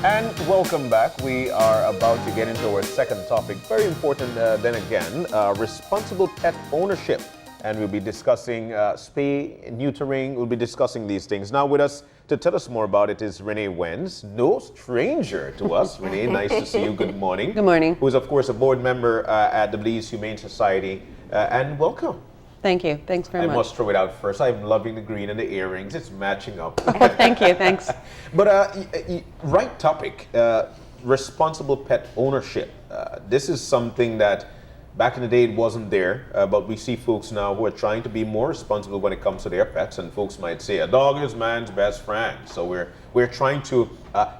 And welcome back. We are about to get into our second topic. Very important then again, responsible pet ownership. And we'll be discussing spay, neutering. We'll be discussing these things. Now with us to tell us more about it is Renee Wentz, no stranger to us. Renee, nice to see you. Good morning. Good morning. Who is of course a board member at the Belize Humane Society. And welcome. Thank you. Thanks very much. I must throw it out first. I'm loving the green and the earrings. It's matching up. Thank you. Thanks. But right topic, responsible pet ownership. This is something that back in the day it wasn't there, but we see folks now who are trying to be more responsible when it comes to their pets. And folks might say a dog is man's best friend. So we're trying to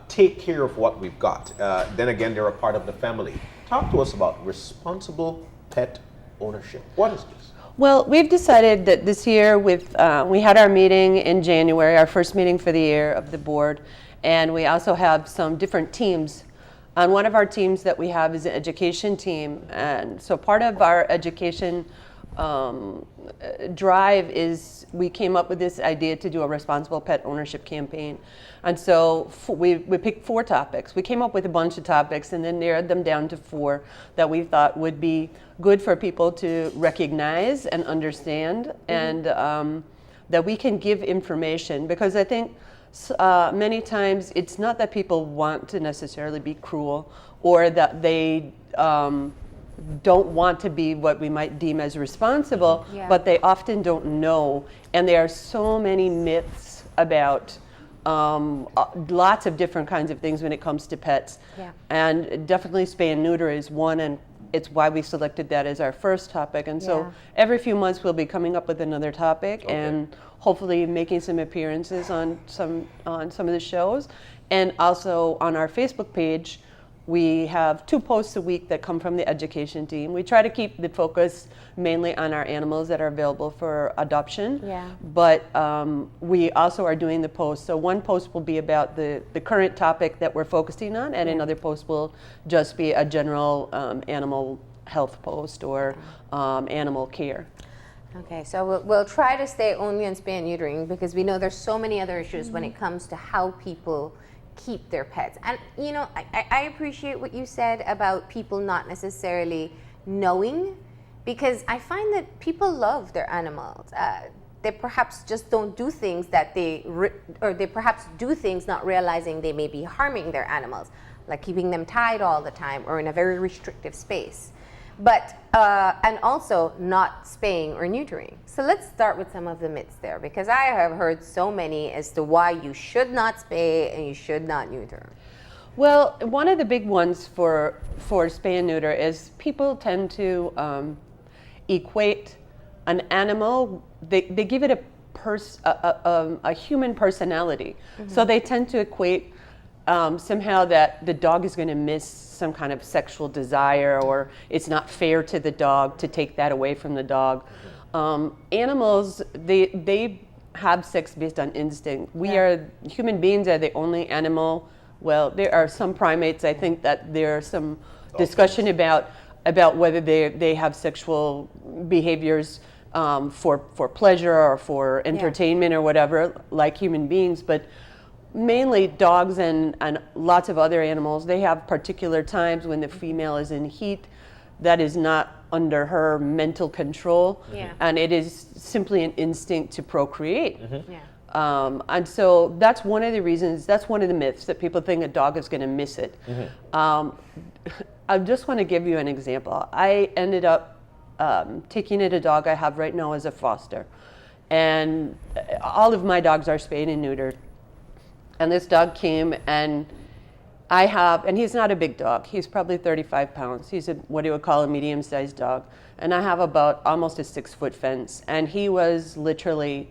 take care of what we've got. Then again, they're a part of the family. Talk to us about responsible pet ownership. What is this? Well, we've decided that this year we had our meeting in January, our first meeting for the year of the board, and we also have some different teams. And one of our teams that we have is an education team, and so part of our education drive is we came up with this idea to do a responsible pet ownership campaign. And so we picked 4 topics. We came up with a bunch of topics and then narrowed them down to 4 that we thought would be good for people to recognize and understand, and that we can give information, because I think many times it's not that people want to necessarily be cruel or that they don't want to be what we might deem as responsible, but they often don't know. And there are so many myths about lots of different kinds of things when it comes to pets. And definitely spay and neuter is one, and it's why we selected that as our first topic. And so every few months we'll be coming up with another topic and hopefully making some appearances on some of the shows. And also on our Facebook page, we have 2 posts a week that come from the education team. We try to keep the focus mainly on our animals that are available for adoption. But we also are doing the posts. So one post will be about the current topic that we're focusing on, and another post will just be a general animal health post or animal care. Okay, so we'll try to stay only on spay and neutering, because we know there's so many other issues when it comes to how people keep their pets. And you know, I appreciate what you said about people not necessarily knowing, because I find that people love their animals. They perhaps just don't do things that or they perhaps do things not realizing they may be harming their animals, like keeping them tied all the time or in a very restrictive space. But and also not spaying or neutering. So let's start with some of the myths there, because I have heard so many as to why you should not spay and you should not neuter. Well, one of the big ones for spay and neuter is people tend to equate an animal. They give it a human personality. So they tend to equate somehow that the dog is going to miss some kind of sexual desire, or it's not fair to the dog to take that away from the dog. Animals, they have sex based on instinct. Human beings are the only animal. Well, there are some primates, I think that there's some discussion about whether they have sexual behaviors for pleasure or for entertainment or whatever, like human beings. But mainly dogs and lots of other animals, they have particular times when the female is in heat that is not under her mental control, and it is simply an instinct to procreate. And so that's one of the reasons, that's one of the myths, that people think a dog is going to miss it. I just want to give you an example. I ended up taking in a dog I have right now as a foster, and all of my dogs are spayed and neutered. And this dog came, and and he's not a big dog. He's probably 35 pounds. He's what you would call a medium-sized dog. And I have about almost a 6-foot fence. And he was literally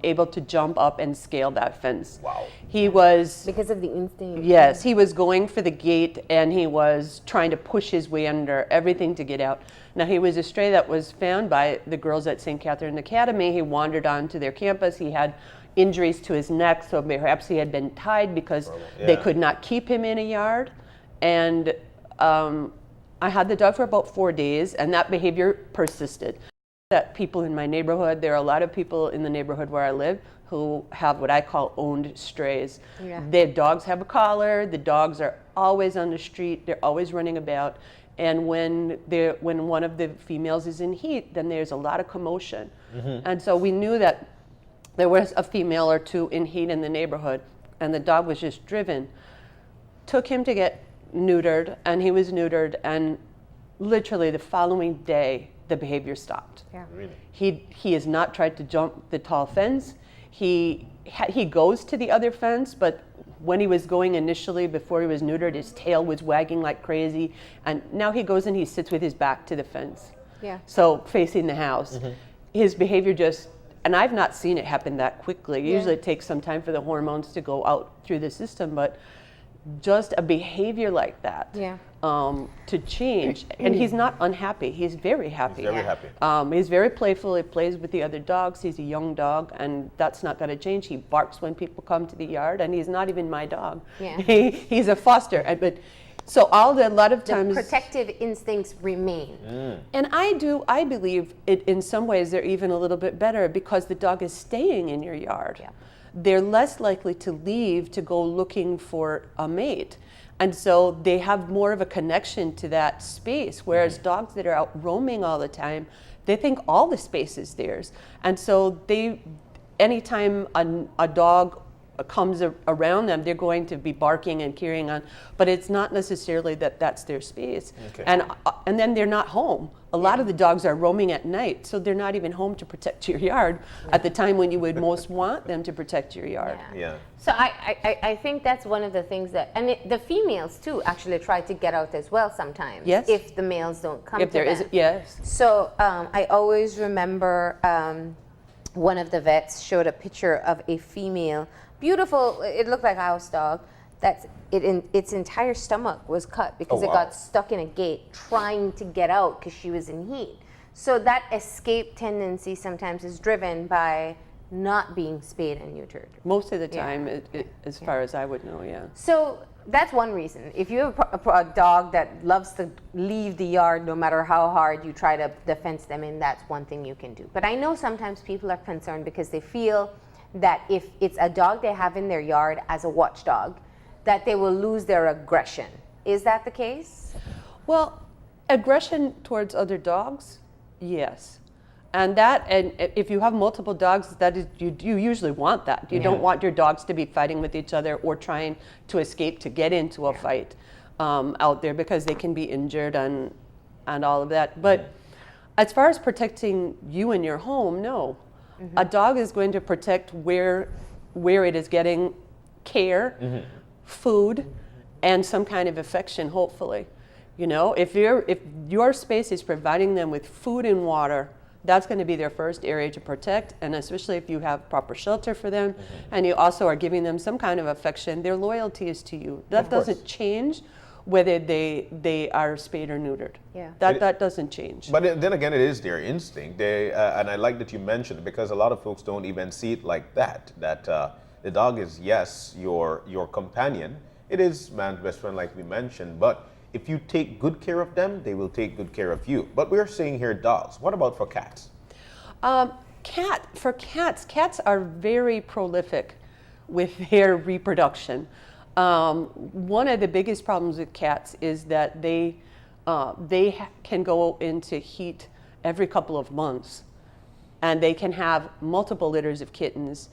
able to jump up and scale that fence. Wow. He was... Because of the instinct. Yes, he was going for the gate, and he was trying to push his way under everything to get out. Now, he was a stray that was found by the girls at St. Catherine Academy. He wandered onto their campus. He had injuries to his neck, so perhaps he had been tied because they could not keep him in a yard. And I had the dog for about 4 days, and that behavior persisted. That people in my neighborhood, there are a lot of people in the neighborhood where I live who have what I call owned strays. Yeah. Their dogs have a collar. The dogs are always on the street. They're always running about. And when one of the females is in heat, then there's a lot of commotion. And so we knew that there was a female or two in heat in the neighborhood, and the dog was just driven. Took him to get neutered, and he was neutered, and literally the following day, the behavior stopped. Yeah. Really? He has not tried to jump the tall fence. He goes to the other fence, but when he was going initially, before he was neutered, his tail was wagging like crazy, and now he goes and he sits with his back to the fence. Yeah. So facing the house. His behavior just, and I've not seen it happen that quickly. Yeah. Usually it takes some time for the hormones to go out through the system, but just a behavior like that Yeah. to change. And he's not unhappy. He's very happy. Very Yeah. happy. He's very playful. He plays with the other dogs. He's a young dog, and that's not going to change. He barks when people come to the yard, and he's not even my dog. Yeah. He's a foster. But so a lot of The times, protective instincts remain. and I believe it, in some ways they're even a little bit better because the dog is staying in your yard. Yeah. They're less likely to leave to go looking for a mate. And so they have more of a connection to that space, whereas dogs that are out roaming all the time, they think all the space is theirs. And so anytime a dog comes around them, they're going to be barking and carrying on, but it's not necessarily that that's their space. Okay. And then they're not home. A lot of the dogs are roaming at night, so they're not even home to protect your yard at the time when you would most want them to protect your yard. Yeah. So I think that's one of the things that, and the females too actually try to get out as well sometimes. Yes. If the males don't come If to there them. is, yes. So I always remember one of the vets showed a picture of a female, beautiful, it looked like a house dog, its entire stomach was cut because Oh, it wow. got stuck in a gate trying to get out because she was in heat. So that escape tendency sometimes is driven by not being spayed and neutered. Most of the Yeah. time, as far as I would know, yeah. So that's one reason. If you have a dog that loves to leave the yard no matter how hard you try to fence them in, that's one thing you can do. But I know sometimes people are concerned because they feel that if it's a dog they have in their yard as a watchdog, that they will lose their aggression. Is that the case? Well, aggression towards other dogs, yes. And if you have multiple dogs, that is, you usually want that. You don't want your dogs to be fighting with each other or trying to escape to get into a fight out there because they can be injured and all of that. But as far as protecting you and your home, no. A dog is going to protect where it is getting care, food, and some kind of affection, hopefully. You know, if your space is providing them with food and water, that's going to be their first area to protect, and especially if you have proper shelter for them, and you also are giving them some kind of affection, their loyalty is to you. That Of course. doesn't change whether they are spayed or neutered. Yeah. That doesn't change. But then again, it is their instinct. And I like that you mentioned it because a lot of folks don't even see it like that. That the dog is, yes, your companion. It is man's best friend, like we mentioned. But if you take good care of them, they will take good care of you. But we're saying here dogs. What about for cats? Cats are very prolific with their reproduction. One of the biggest problems with cats is that they can go into heat every couple of months, and they can have multiple litters of kittens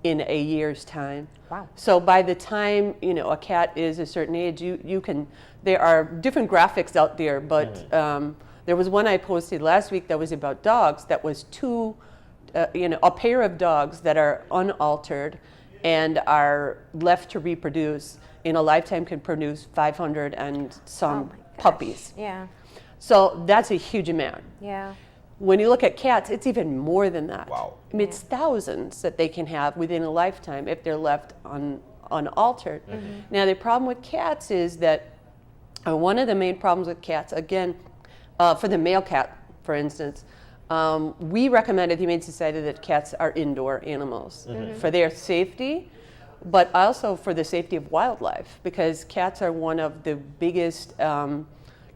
in a year's time. Wow. So by the time a cat is a certain age, you can. There are different graphics out there, but there was one I posted last week that was about dogs. That was a pair of dogs that are unaltered and are left to reproduce in a lifetime can produce 500 and some Oh my gosh. puppies. Yeah. So that's a huge amount. Yeah. When you look at cats, it's even more than that. Wow. I mean, it's thousands that they can have within a lifetime if they're left unaltered. Now, the problem with cats is that one of the main problems with cats, again, for the male cat, for instance, we recommend at the Humane Society that cats are indoor animals for their safety, but also for the safety of wildlife, because cats are one of the biggest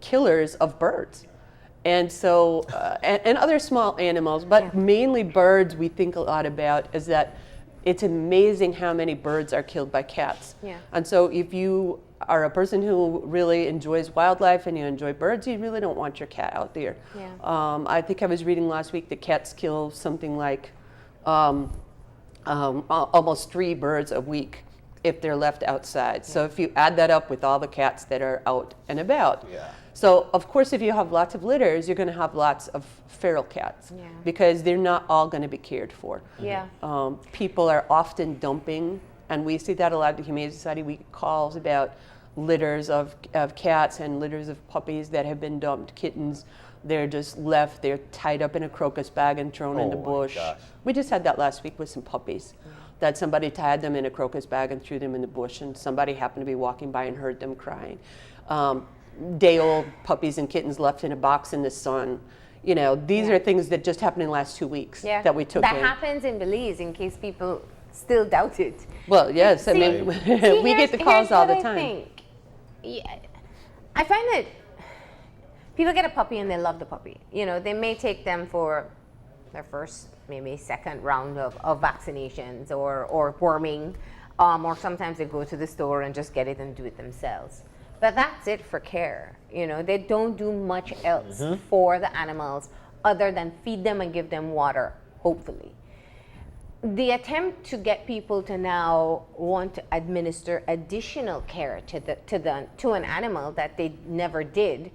killers of birds. And so, and other small animals, but mainly birds we think a lot about, is that It's amazing how many birds are killed by cats. Yeah. And so if you are a person who really enjoys wildlife and you enjoy birds, you really don't want your cat out there. Yeah. I think I was reading last week that cats kill something like almost 3 birds a week if they're left outside. So if you add that up with all the cats that are out and about. Yeah. So of course, if you have lots of litters, you're going to have lots of feral cats because they're not all going to be cared for. Yeah. People are often dumping, and we see that a lot at the Humane Society. We get calls about litters of cats and litters of puppies that have been dumped, kittens. They're just left, they're tied up in a crocus bag and thrown in the bush. Gosh. We just had that last week with some puppies. That somebody tied them in a crocus bag and threw them in the bush, and somebody happened to be walking by and heard them crying. Day-old puppies and kittens left in a box in the sun. You know, these are things that just happened in the last 2 weeks that we took That in. happens in Belize, in case people still doubt it. Well, yes, I See, mean, we get the calls here's all what the time. I think. Yeah, I find that people get a puppy and they love the puppy. You know, they may take them for their first, maybe second round of vaccinations or worming, or sometimes they go to the store and just get it and do it themselves. But that's it for care. You know, they don't do much else for the animals other than feed them and give them water, hopefully. The attempt to get people to now want to administer additional care to an animal that they never did,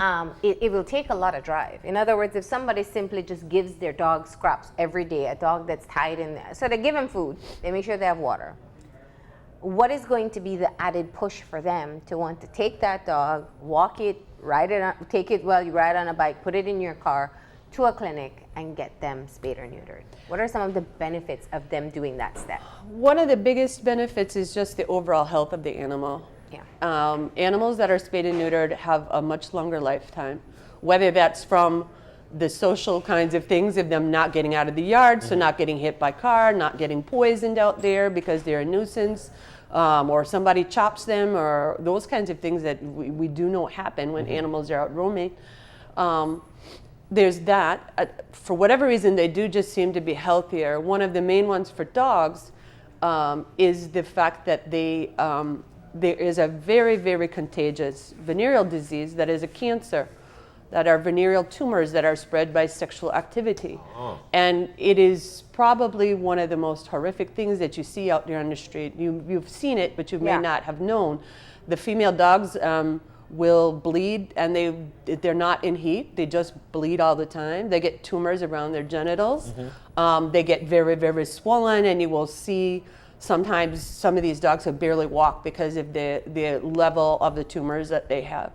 it will take a lot of drive. In other words, if somebody simply just gives their dog scraps every day, a dog that's tied in there, so they give them food, they make sure they have water. What is going to be the added push for them to want to take that dog, walk it, ride it, take it while you ride on a bike, put it in your car to a clinic and get them spayed or neutered? What are some of the benefits of them doing that step? One of the biggest benefits is just the overall health of the animal. Yeah. Animals that are spayed and neutered have a much longer lifetime, whether that's from the social kinds of things of them not getting out of the yard, so not getting hit by car, not getting poisoned out there because they're a nuisance, or somebody chops them, or those kinds of things that we do know happen when animals are out roaming. There's that. For whatever reason, they do just seem to be healthier. One of the main ones for dogs is the fact that there is a very, very contagious venereal disease that is a cancer, that are venereal tumors that are spread by sexual activity. And it is probably one of the most horrific things that you see out there on the street. You've seen it, but you may not have known. The female dogs will bleed, and they're not in heat. They just bleed all the time. They get tumors around their genitals. They get very, very swollen, and you will see sometimes some of these dogs have barely walk because of the level of the tumors that they have.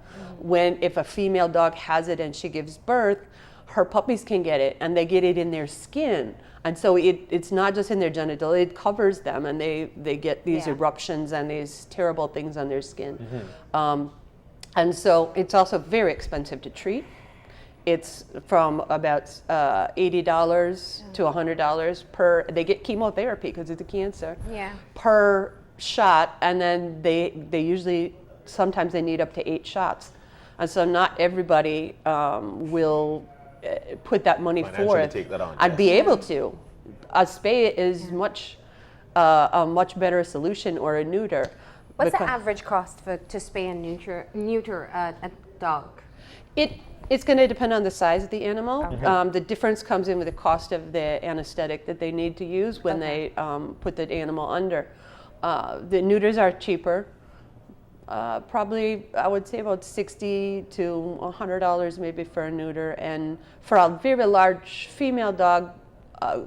If a female dog has it and she gives birth, her puppies can get it, and they get it in their skin. And so it's not just in their genital, it covers them, and they get these eruptions and these terrible things on their skin. And so it's also very expensive to treat. It's from about $80 to $100 per, they get chemotherapy because it's a cancer, per shot, and then they usually, sometimes they need up to 8 shots. And so not everybody will put that money forth. Take that on, I'd be able to. A spay is a much better solution, or a neuter. What's the average cost to spay and neuter a dog? It's going to depend on the size of the animal. The difference comes in with the cost of the anesthetic that they need to use when they put the animal under. The neuters are cheaper. Probably, I would say about $60 to $100 maybe for a neuter. And for a very large female dog,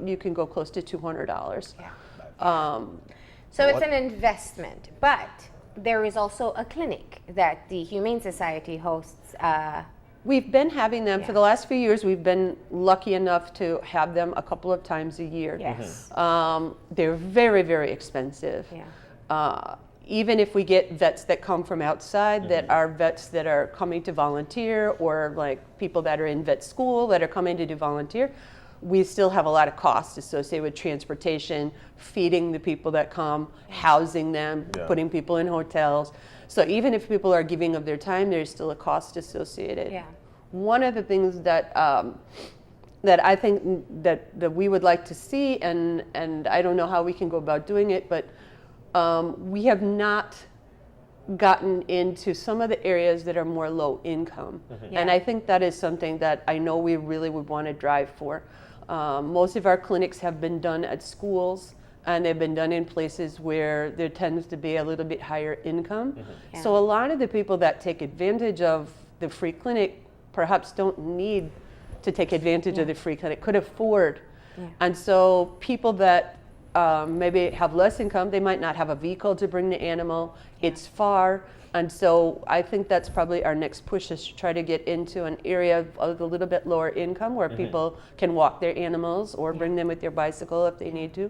you can go close to $200. So it's an investment, but there is also a clinic that the Humane Society hosts. We've been having them for the last few years. We've been lucky enough to have them a couple of times a year. Yes. They're very, very expensive. Even if we get vets that come from outside, that are vets that are coming to volunteer, or like people that are in vet school that are coming to do volunteer, we still have a lot of costs associated with transportation, feeding the people that come, housing them, putting people in hotels. So even if people are giving of their time, there's still a cost associated. One of the things that that I think that we would like to see, and I don't know how we can go about doing it, but we have not gotten into some of the areas that are more low income. And I think that is something that I know we really would want to drive for. Most of our clinics have been done at schools, and they've been done in places where there tends to be a little bit higher income. So a lot of the people that take advantage of the free clinic perhaps don't need to take advantage of the free clinic, could afford. And so people that maybe have less income, they might not have a vehicle to bring the animal, it's far. And so I think that's probably our next push, is to try to get into an area of a little bit lower income where people can walk their animals or bring them with their bicycle if they need to.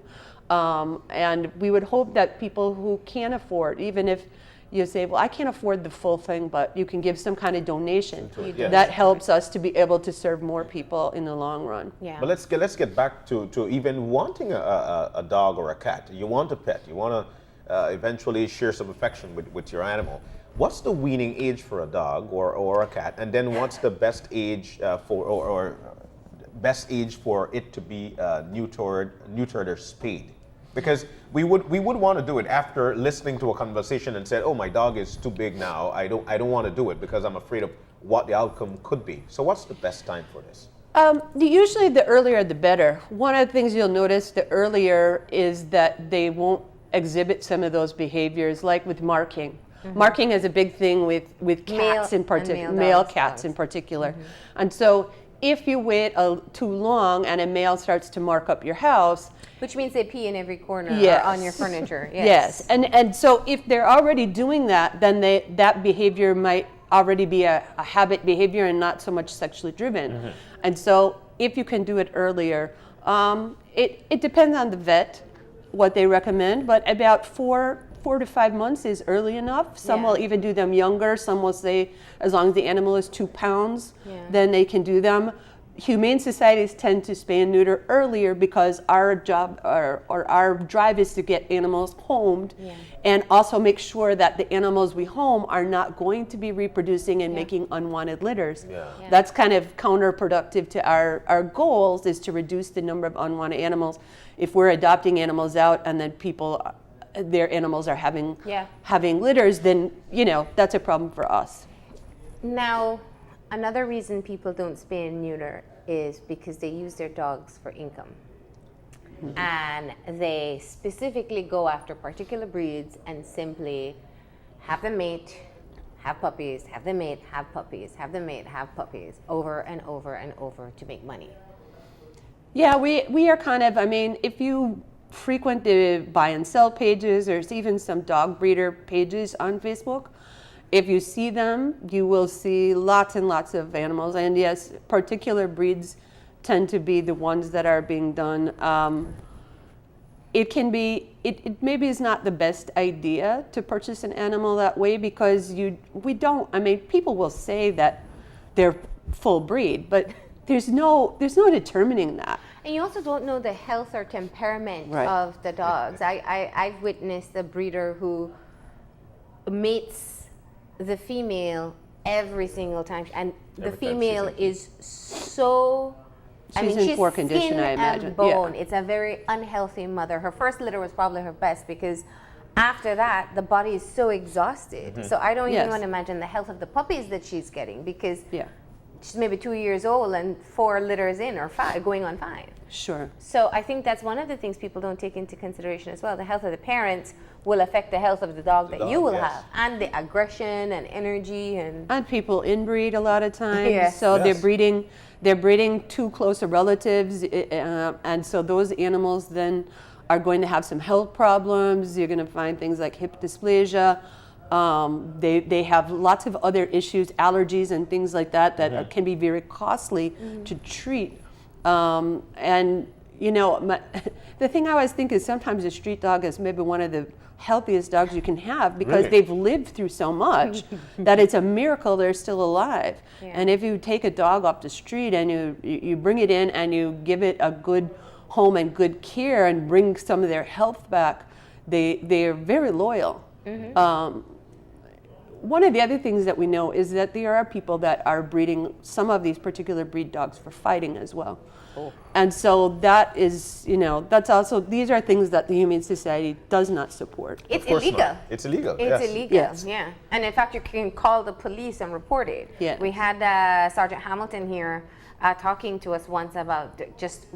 And we would hope that people who can afford, even if you say, well, I can't afford the full thing, but you can give some kind of donation. That helps us to be able to serve more people in the long run. But let's get back to even wanting a dog or a cat. You want a pet. You want to eventually share some affection with your animal. What's the weaning age for a dog or a cat? And then what's the best age for best age for it to be neutered or spayed? Because we would want to do it after listening to a conversation and said, oh, my dog is too big now. I don't want to do it because I'm afraid of what the outcome could be. So what's the best time for this? Usually the earlier the better. One of the things you'll notice the earlier is that they won't exhibit some of those behaviors, like with marking. Marking is a big thing with cats in particular, male cats in particular. And so if you wait too long and a male starts to mark up your house, which means they pee in every corner or on your furniture. Yes. And so if they're already doing that, then that behavior might already be a habit behavior and not so much sexually driven. And so if you can do it earlier, it depends on the vet, what they recommend, but about 4 to 5 months is early enough. Some will even do them younger. Some will say as long as the animal is 2 pounds, then they can do them. Humane societies tend to spay and neuter earlier because our job or our drive is to get animals homed and also make sure that the animals we home are not going to be reproducing and making unwanted litters. That's kind of counterproductive to our goals, is to reduce the number of unwanted animals. If we're adopting animals out and then their animals are having litters, then that's a problem for us. Now, another reason people don't spay and neuter is because they use their dogs for income. And they specifically go after particular breeds and simply have them mate, have puppies, have them mate, have puppies, have them mate, have puppies, over and over and over to make money. Yeah, we are kind of, if you frequent the buy and sell pages, there's even some dog breeder pages on Facebook. If you see them, you will see lots and lots of animals. And yes, particular breeds tend to be the ones that are being done. It maybe is not the best idea to purchase an animal that way, because people will say that they're full breed, but there's no determining that. And you also don't know the health or temperament of the dogs. I've witnessed a breeder who mates the female every single time, and the female is so... She's in poor condition, I imagine. Bone. It's a very unhealthy mother. Her first litter was probably her best, because after that, the body is so exhausted. So I don't even want to imagine the health of the puppies that she's getting, because she's maybe 2 years old and 4 litters in, or 5, going on 5. Sure. So I think that's one of the things people don't take into consideration as well. The health of the parents will affect the health of the dog that you will have, and the aggression and energy and people inbreed a lot of times. So they're breeding too close of relatives, and so those animals then are going to have some health problems. You're going to find things like hip dysplasia. They have lots of other issues, allergies and things like that can be very costly to treat. And the thing I always think is sometimes a street dog is maybe one of the healthiest dogs you can have, because they've lived through so much that it's a miracle they're still alive. And if you take a dog off the street and you bring it in and you give it a good home and good care and bring some of their health back, they are very loyal. one of the other things that we know is that there are people that are breeding some of these particular breed dogs for fighting as well. Oh. And so that is, that's also, these are things that the Humane Society does not support. It's Of course illegal. not. It's illegal. It's yes. illegal, Yes. yeah. And in fact, you can call the police and report it. Yeah. We had Sergeant Hamilton here talking to us once about just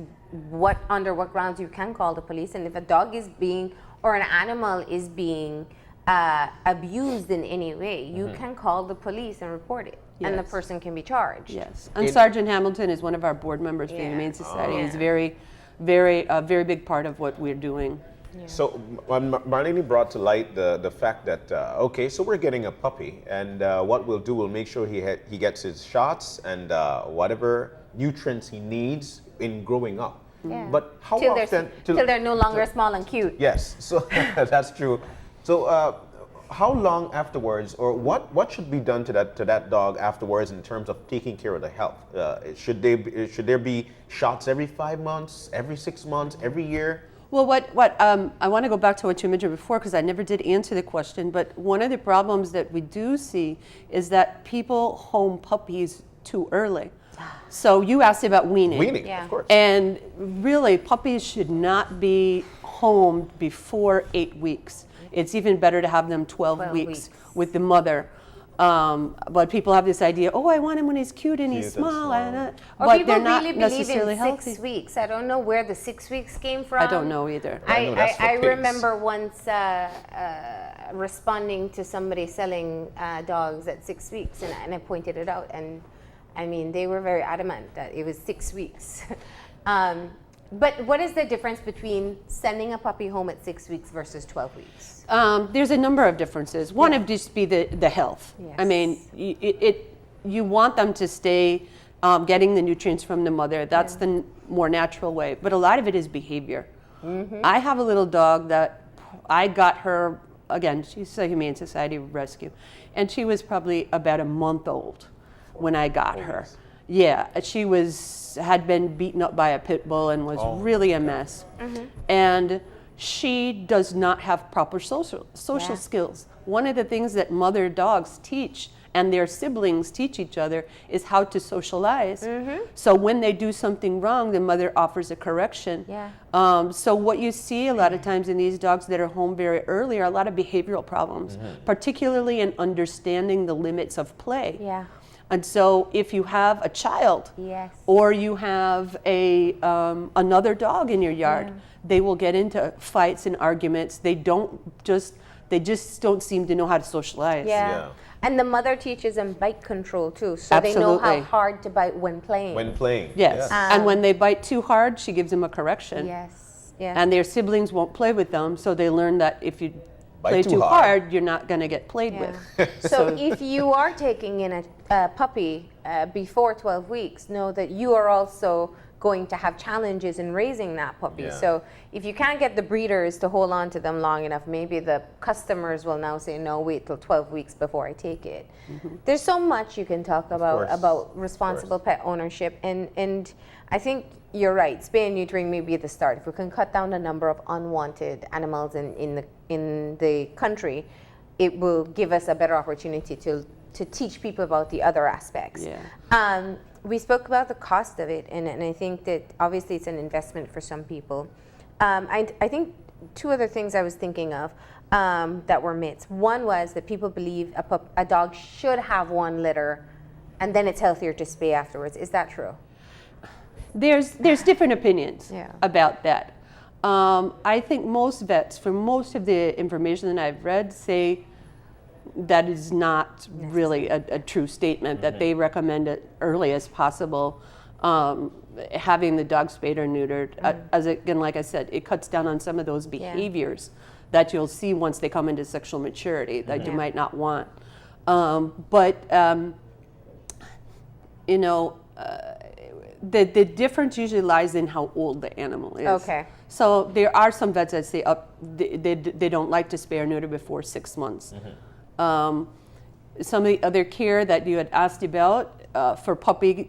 under what grounds you can call the police. And if a dog is being, or an animal is being abused in any way, you can call the police and report it. And the Yes. person can be charged. Yes. And Sergeant Hamilton is one of our board members for the Yeah. Humane Society. Oh. He's a very big part of what we're doing. So Marlene brought to light the fact that, okay, so we're getting a puppy, and what we'll do, we'll make sure he gets his shots and whatever nutrients he needs in growing up. Yeah. But how Till often? they're no longer small and cute. Yes, so that's true. So how long afterwards, or what should be done to that dog afterwards in terms of taking care of the health? Should there be shots every 5 months, every 6 months, every year? Well, I want to go back to what you mentioned before because I never did answer the question. But one of the problems that we do see is that people home puppies too early. So you asked about weaning. Weaning, Yeah. of course. And really, puppies should not be homed before 8 weeks. It's even better to have them 12 weeks with the mother. But people have this idea, I want him when he's cute and he's Cute and small. small. Or But people they're not really believe necessarily in healthy. 6 weeks. I don't know where the 6 weeks came from. I don't know either. I know that's for I pigs. remember once responding to somebody selling dogs at 6 weeks, and I pointed it out. And I mean, they were very adamant that it was 6 weeks. But what is the difference between sending a puppy home at 6 weeks versus 12 weeks? There's a number of differences. One would just be the health. Yes. I mean, you want them to stay getting the nutrients from the mother. That's the more natural way. But a lot of it is behavior. I have a little dog that I got her, again, she's a Humane Society rescue, and she was probably about a month old when I got her. Yeah, she had been beaten up by a pit bull and was really a mess. And she does not have proper social skills. One of the things that mother dogs teach and their siblings teach each other is how to socialize. So when they do something wrong, the mother offers a correction. So what you see a lot of times in these dogs that are home very early are a lot of behavioral problems, particularly in understanding the limits of play. And so if you have a child or you have another dog in your yard, they will get into fights and arguments. They just don't seem to know how to socialize. And the mother teaches them bite control too, so they know how hard to bite when playing. Yes. And when they bite too hard, she gives them a correction. And their siblings won't play with them, so they learn that if you play too hard, you're not going to get played with. So if you are taking in a puppy before 12 weeks, know that you are also going to have challenges in raising that puppy. So if you can't get the breeders to hold on to them long enough, maybe the customers will now say, no, wait till 12 weeks before I take it. There's so much you can talk about responsible pet ownership. And I think you're right, spay and neutering may be the start. If we can cut down the number of unwanted animals in the country, it will give us a better opportunity to teach people about the other aspects. We spoke about the cost of it, and I think that obviously it's an investment for some people. I think two other things I was thinking of that were myths. One was that people believe a dog should have one litter, and then it's healthier to spay afterwards. Is that true? There's different opinions about that. I think most vets, from most of the information that I've read, say that is not really a true statement, that they recommend it early as possible, having the dog spayed or neutered. As again, like I said, it cuts down on some of those behaviors that you'll see once they come into sexual maturity that you might not want. The difference usually lies in how old the animal is. So there are some vets that say they don't like to spay or neuter before 6 months. Some of the other care that you had asked about, for puppy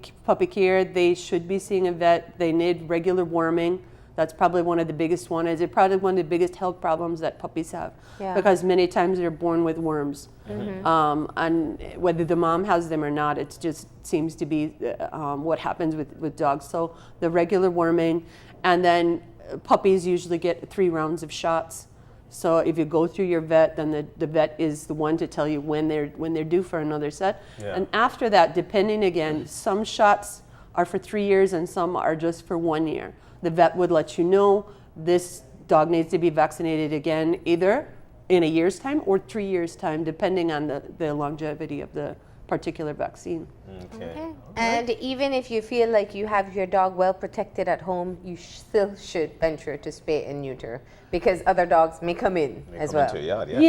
care, they should be seeing a vet. They need regular worming. That's probably one of the biggest one. It's probably one of the biggest health problems that puppies have, Yeah. because many times they're born with worms, and whether the mom has them or not, it just seems to be what happens with dogs. So the regular worming, and then puppies usually get 3 rounds of shots. So if you go through your vet, then the vet is the one to tell you when they're due for another set. Yeah. And after that, depending again, some shots are for 3 years and some are just for 1 year. The vet would let you know this dog needs to be vaccinated again, either in a year's time or 3 years' time, depending on the longevity of the particular vaccine. Okay. And even if you feel like you have your dog well protected at home, you still should venture to spay and neuter, because other dogs may come in They as come well. into your yard, yeah.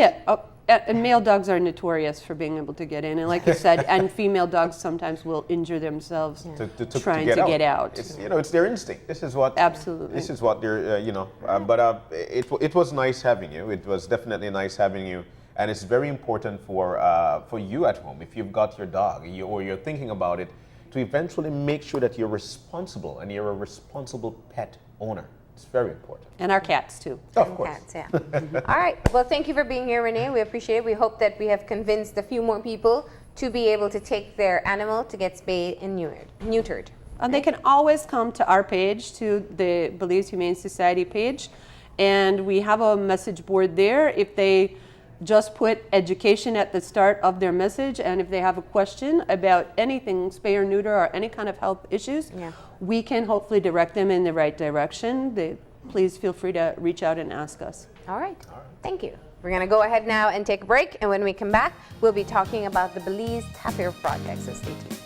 Yeah, and male dogs are notorious for being able to get in, and like you said, and female dogs sometimes will injure themselves trying to get out. It's, it's their instinct. This is what Absolutely. This is what they're but it was nice having you. It was definitely nice having you, and it's very important for you at home, if you've got your dog or you're thinking about it, to eventually make sure that you're responsible and you're a responsible pet owner. It's very important. And our cats too. Of course. Cats, yeah. All right. Well, thank you for being here, Renee. We appreciate it. We hope that we have convinced a few more people to be able to take their animal to get spayed and neutered. And they can always come to our page, to the Belize Humane Society page, and we have a message board there. If they just put education at the start of their message, and if they have a question about anything, spay or neuter, or any kind of health issues, we can hopefully direct them in the right direction. Please feel free to reach out and ask us. All right. Thank you. We're going to go ahead now and take a break, and when we come back, we'll be talking about the Belize Tapir Project, so stay tuned.